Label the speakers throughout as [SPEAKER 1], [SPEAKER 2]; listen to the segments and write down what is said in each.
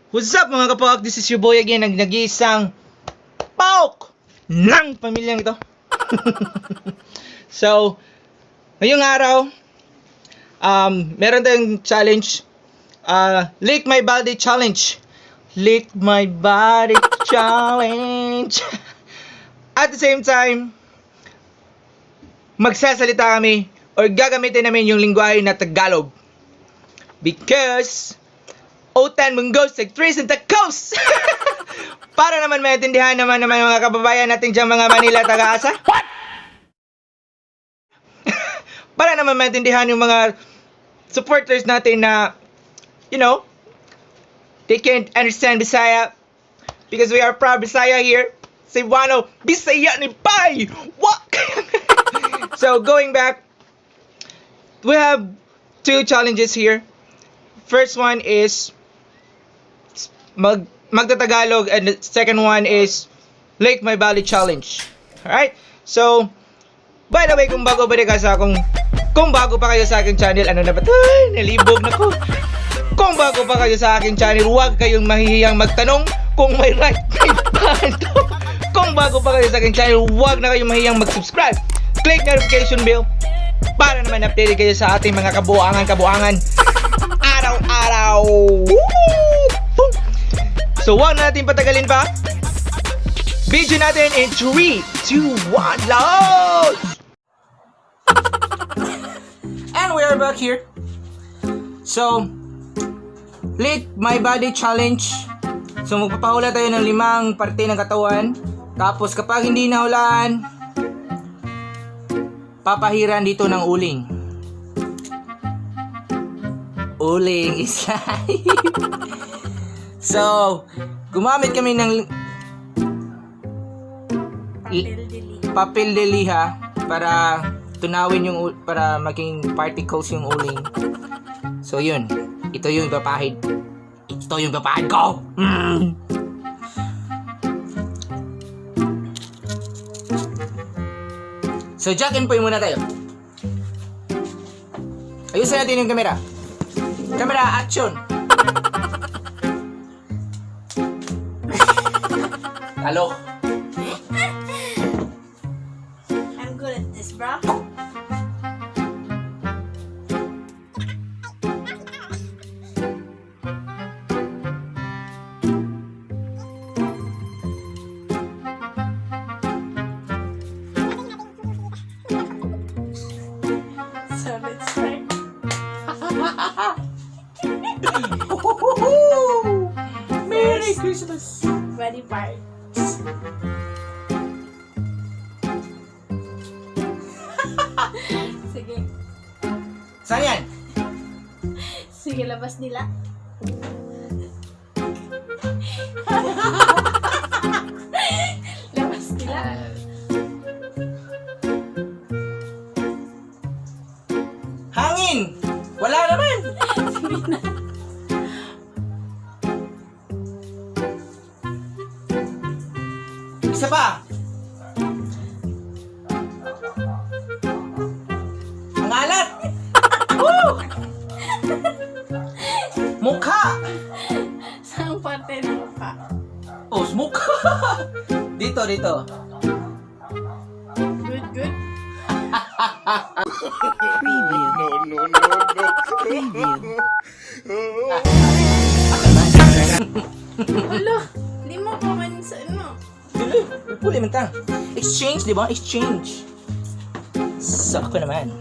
[SPEAKER 1] What's up mga kapawak? This is your boy again, nag-iisang PAOK ng pamilyang ito. So, ngayong araw, meron tayong challenge. Lick my body challenge. Lick my body challenge. At the same time, magsasalita kami or gagamitin namin yung lingwahe na Tagalog. Because Otan Mungos Actress and the Coast. Para naman maintindihan naman ng mga kababayan natin dyan mga Manila taga-asa. What? Para naman maintindihan yung mga supporters natin na, you know, they can't understand Bisaya. Because we are proud Bisaya here. Cebuano, Bisaya ni Pai! What? So, going back, we have two challenges here. First one is magtatagalog, and the second one is Lick My Body Challenge. Alright? So, by the way, kung bago pa kayo sa aking channel, ano na ba? Ay, nalibog na ko. Kung bago pa kayo sa aking channel, huwag kayong mahihiyang magtanong kung may right kayo pa ito. Kung bago pa kayo sa aking channel, huwag na kayong mahihiyang mag-subscribe. Click notification bell para naman updated kayo sa ating mga kabuangan araw-araw. So, huwag natin patagalin pa. Video natin in 3, 2, 1, load! And we are back here. So, Lick My Body Challenge. So, magpapahula tayo ng 5 parte ng katawan. Tapos, kapag hindi nahulaan, papahiran dito ng uling. Uling is life. So, gumamit kami ng papel de liha para tunawin yung para maging particles yung uling. So, yun. Ito yung ipapahid. Ito yung ipapahid ko. So, jack and point muna tayo. Ayusin natin yung camera. Camera, action! Halo.
[SPEAKER 2] I'm good at this, bro. So let's start.
[SPEAKER 1] Merry Christmas!
[SPEAKER 2] Body parts. Sige.
[SPEAKER 1] Saan yan?
[SPEAKER 2] Sige, labas nila. Labas nila.
[SPEAKER 1] Hangin! Wala naman! Isa pa! Ang alat! Woo! Mukha!
[SPEAKER 2] Saan parte ng mukha?
[SPEAKER 1] Oh, mukha! Dito.
[SPEAKER 2] Good, good. Alo, di mo pa man sa ano.
[SPEAKER 1] Dili, puli man ta. Exchange, di ba? Exchange. Sako naman.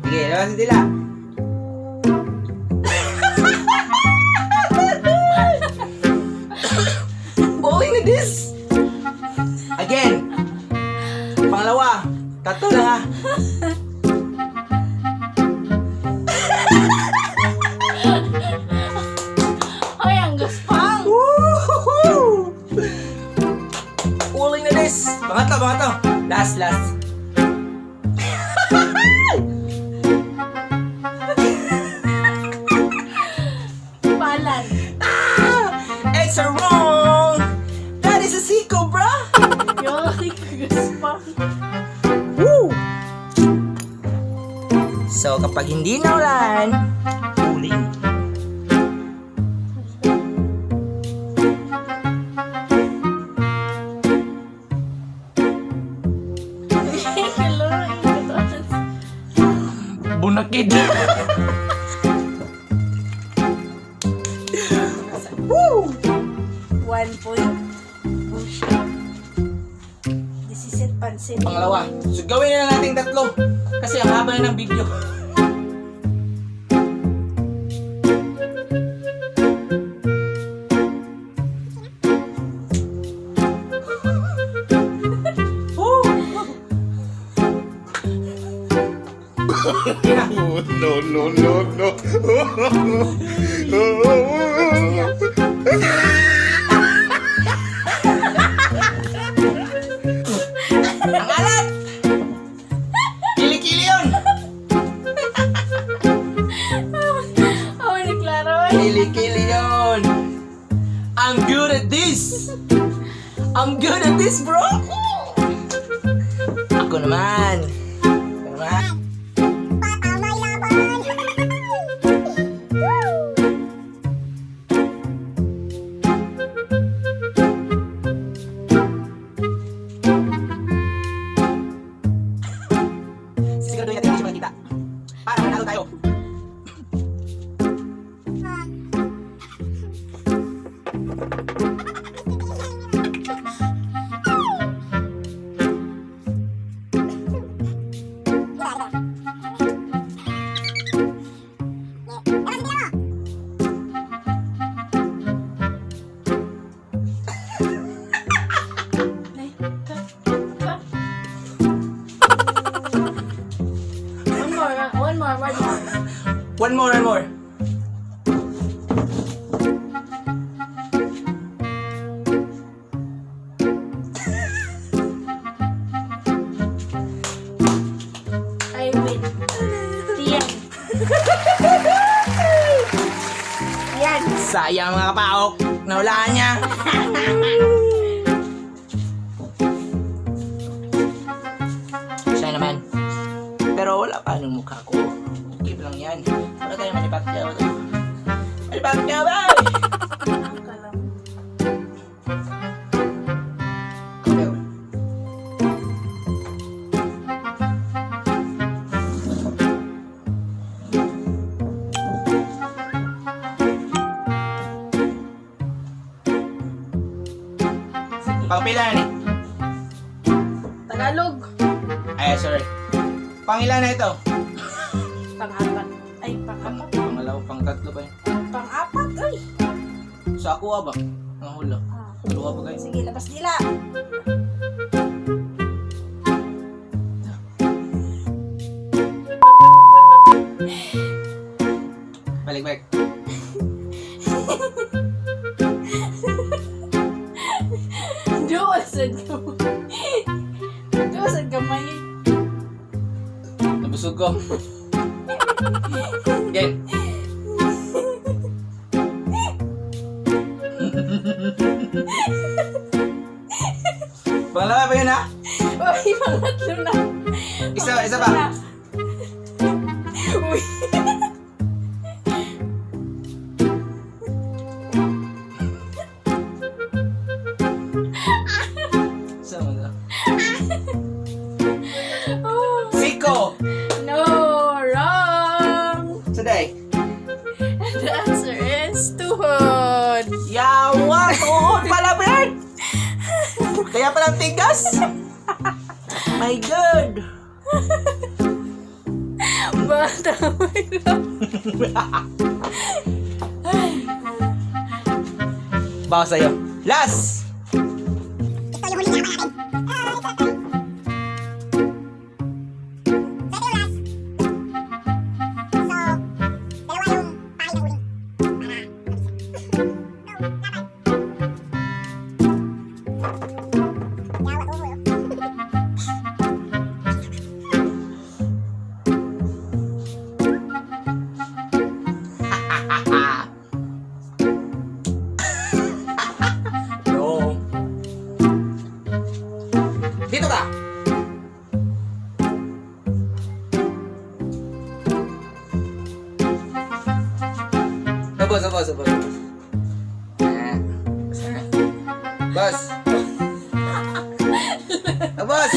[SPEAKER 1] Sige, labas nila. Okay na this. Again. Pangalawa. Tatlo lang ha. Last.
[SPEAKER 2] Palan.
[SPEAKER 1] It's a wrong. That is a siko, bro.
[SPEAKER 2] Yo, kagas pa.
[SPEAKER 1] Woo! So, kapag hindi naulan, uling.
[SPEAKER 2] Hello,
[SPEAKER 1] Bunakid. Woo!
[SPEAKER 2] 1 point. Bullshit. This is it, pansin.
[SPEAKER 1] Pangalawa. So, gawin na lang natin 3. Kasi ang haba na ng video. Ang alat! Kili-kili yun!
[SPEAKER 2] Oh, naglaro.
[SPEAKER 1] Kili-kili yun! I'm good at this! I'm good at this, bro! Ako naman! Siguraduhin natin hindi siya makikita. Para manalo tayo.
[SPEAKER 2] Nay, cut. One more.
[SPEAKER 1] One more.
[SPEAKER 2] I win. Tiyan. Yan.
[SPEAKER 1] Sayang mga kapaok. Nahulaan niya. Siya naman. Pero wala pa ng mukha ko. Keep lang yan. Wala tayo manipatya. Manipatya ba? Pangpila ni?
[SPEAKER 2] Tagalog.
[SPEAKER 1] Ay, sorry. Pangilan na ito?
[SPEAKER 2] Pang-apat. Ay, pang-apat.
[SPEAKER 1] Pangalaw, pang-tatlo ba yun?
[SPEAKER 2] Pang-apat, ay.
[SPEAKER 1] Sa ako ba? Ang hula. Dalawa ba kayo?
[SPEAKER 2] Sige, labas nila.
[SPEAKER 1] Balik.
[SPEAKER 2] Doon gamay.
[SPEAKER 1] Nabusog ko. Again. Pangalawa ba yun ha?
[SPEAKER 2] Uy, pangatlo na.
[SPEAKER 1] Isa pa.
[SPEAKER 2] Uy.
[SPEAKER 1] Saan mo na?
[SPEAKER 2] Oh.
[SPEAKER 1] Siko!
[SPEAKER 2] No, wrong.
[SPEAKER 1] Today.
[SPEAKER 2] The answer is tuhod.
[SPEAKER 1] Yawa! Tuhod pala, Bert! Kaya palang tigas! My God!
[SPEAKER 2] Bata mo lang.
[SPEAKER 1] Bawa sa'yo. Last!
[SPEAKER 3] Ito yung huli na natin. Ito yung last. So, dalawa yung pahay na huli. Para, mabilis. No, dapat. Yawa, tuho.
[SPEAKER 1] Ubos. Bos. Bos.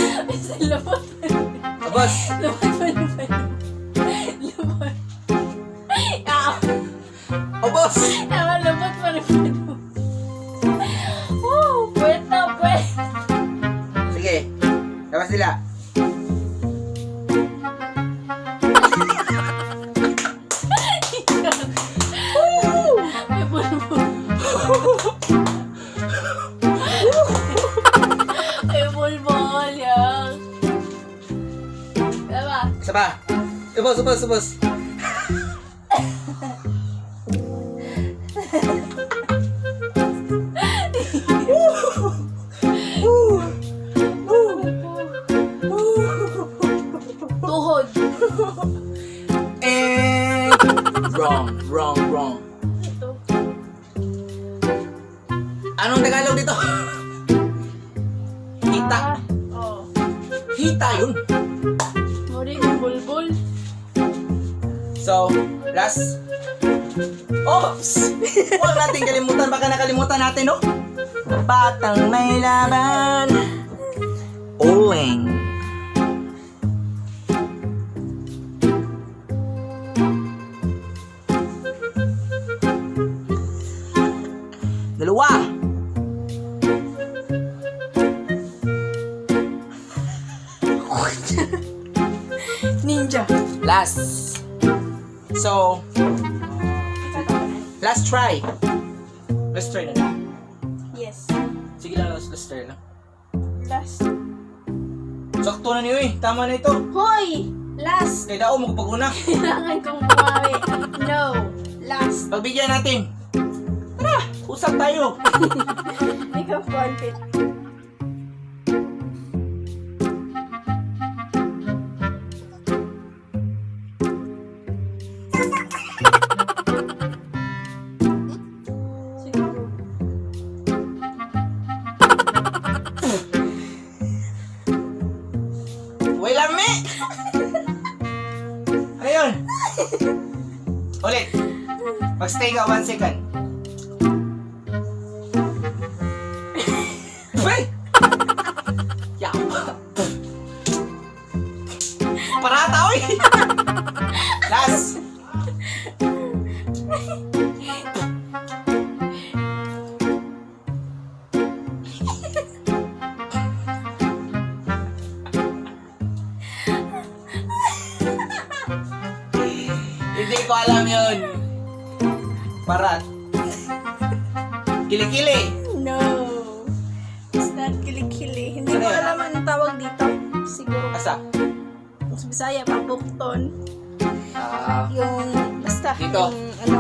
[SPEAKER 2] Lumot.
[SPEAKER 1] Bos.
[SPEAKER 2] Lumot.
[SPEAKER 1] Bos.
[SPEAKER 2] Lumot pa rin. Puwet na, puwet.
[SPEAKER 1] Sige. Labas nila.
[SPEAKER 2] May bulbul. May bulbul yan. Diba?
[SPEAKER 1] Isa pa. Ubos.
[SPEAKER 2] Tuhod.
[SPEAKER 1] And wrong.
[SPEAKER 2] Ito.
[SPEAKER 1] Anong Tagalog dito? Hita.
[SPEAKER 2] Oh.
[SPEAKER 1] Hita yun.
[SPEAKER 2] Mori yung bulbul.
[SPEAKER 1] So, last. Oops! Huwag natin kalimutan. Baka nakalimutan natin, no? Batang may laban. Oling. Dalawa.
[SPEAKER 2] Ninja.
[SPEAKER 1] Last. So, last try. Let's try na lang.
[SPEAKER 2] Yes.
[SPEAKER 1] Sige lang, let's try lang.
[SPEAKER 2] Last.
[SPEAKER 1] Sakto na niyo eh. Tama na ito.
[SPEAKER 2] Hoy! Last.
[SPEAKER 1] Kaya daw, magpag-una.
[SPEAKER 2] Kailangan kong bumawi. No. Last.
[SPEAKER 1] Pagbigyan natin. Tara, usap tayo.
[SPEAKER 2] Ikaw, confit. Siguro.
[SPEAKER 1] Wala me! Ano yun? Ulit. Mag-stay ka 1 second. Wait! Yaw! Parata, oy! Last! Hindi ko alam yun. Parat. Kili-kili.
[SPEAKER 2] No. It's not kilikili. Hindi
[SPEAKER 1] Ano
[SPEAKER 2] ko
[SPEAKER 1] yan?
[SPEAKER 2] alam anong tawag dito. Siguro.
[SPEAKER 1] Asa?
[SPEAKER 2] Sa Bisaya, pabukton. Yung, basta.
[SPEAKER 1] Dito.
[SPEAKER 2] Yung, ano.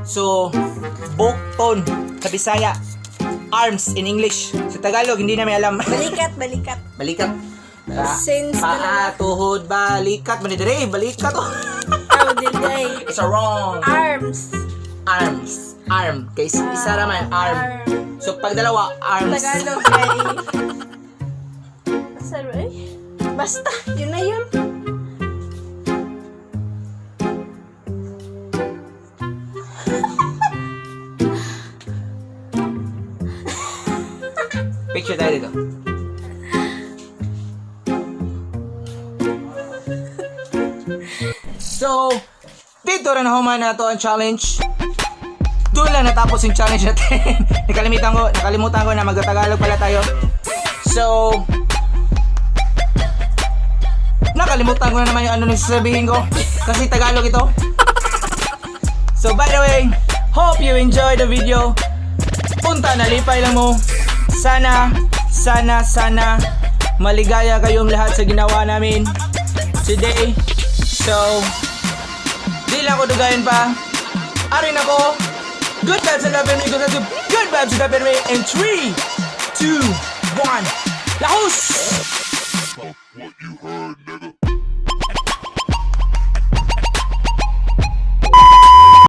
[SPEAKER 1] So, bukton sa Bisaya. Arms in English. Sa Tagalog, hindi namin alam.
[SPEAKER 2] Balikat.
[SPEAKER 1] Balikat.
[SPEAKER 2] Since
[SPEAKER 1] Paa, tuhod, balikat. Manidere, balikat.
[SPEAKER 2] How did they?
[SPEAKER 1] It's a wrong.
[SPEAKER 2] Arms.
[SPEAKER 1] Arms. Arm. Kay isa naman, arm. So, pag dalawa, arms.
[SPEAKER 2] Tagalog ay... Basta, yun na yun.
[SPEAKER 1] Picture tayo dito. So, dito rin nahuman na to ang challenge. Doon lang natapos yung challenge natin. Nakalimutan ko na magtagalog pala tayo. So, nakalimutan ko na naman yung ano sasabihin ko. Kasi Tagalog ito. So, by the way, hope you enjoyed the video. Punta, nalipay lang mo. Sana maligaya kayong lahat sa ginawa namin today. So, di lang ako dugayin pa. Arin ako. Good vibes and love and me. Good vibes and love and me. In 3, 2, 1. Lahus!
[SPEAKER 4] What you heard, nigga.